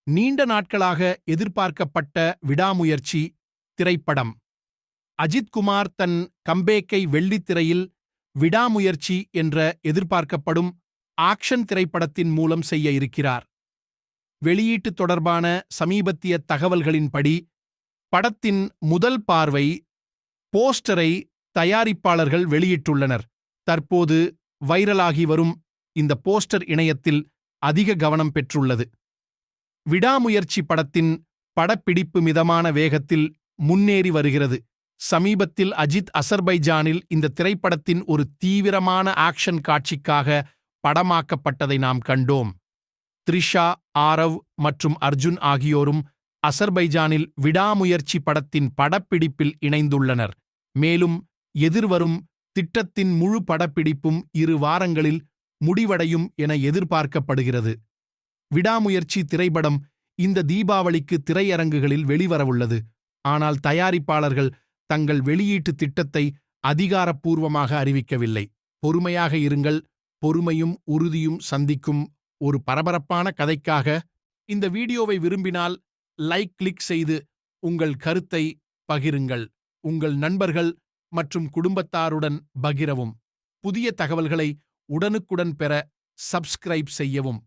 நீண்ட நாட்களாக எதிர்பார்க்கப்பட்ட விடாமுயற்சி திரைப்படம். அஜித் குமார் தன் கம்பேக்கை வெள்ளித்திரையில் விடாமுயற்சி என்ற எதிர்பார்க்கப்படும் ஆக்ஷன் திரைப்படத்தின் மூலம் செய்ய இருக்கிறார். வெளியீட்டு தொடர்பான சமீபத்திய தகவல்களின்படி படத்தின் முதல் பார்வை போஸ்டரை தயாரிப்பாளர்கள் வெளியிட்டுள்ளனர். தற்போது வைரலாகி வரும் இந்த போஸ்டர் இணையத்தில் அதிக கவனம் பெற்றுள்ளது. விடாமுயற்சி படத்தின் படப்பிடிப்பு மிதமான வேகத்தில் முன்னேறி வருகிறது. சமீபத்தில் அஜித் அசர்பைஜானில் இந்த திரைப்படத்தின் ஒரு தீவிரமான ஆக்ஷன் காட்சிக்காக படமாக்கப்பட்டதை நாம் கண்டோம். த்ரிஷா, ஆரவ் மற்றும் அர்ஜுன் ஆகியோரும் அசர்பைஜானில் விடாமுயற்சி படத்தின் படப்பிடிப்பில் இணைந்துள்ளனர். மேலும் எதிர்வரும் திட்டத்தின் முழு படப்பிடிப்பும் 2 வாரங்களில் முடிவடையும் என எதிர்பார்க்கப்படுகிறது. விடாமுயற்சி திரைப்படம் இந்த தீபாவளிக்கு திரையரங்குகளில் வெளிவரவுள்ளது. ஆனால் தயாரிப்பாளர்கள் தங்கள் வெளியீட்டு திட்டத்தை அதிகாரப்பூர்வமாக அறிவிக்கவில்லை. பொறுமையாக இருங்கள். பொறுமையும் உறுதியும் சந்திக்கும் ஒரு பரபரப்பான கதைக்காக. இந்த வீடியோவை விரும்பினால் லைக் கிளிக் செய்து உங்கள் கருத்தை பகிருங்கள். உங்கள் நண்பர்கள் மற்றும் குடும்பத்தாருடன் பகிரவும். புதிய தகவல்களை உடனுக்குடன் பெற சப்ஸ்கிரைப் செய்யவும்.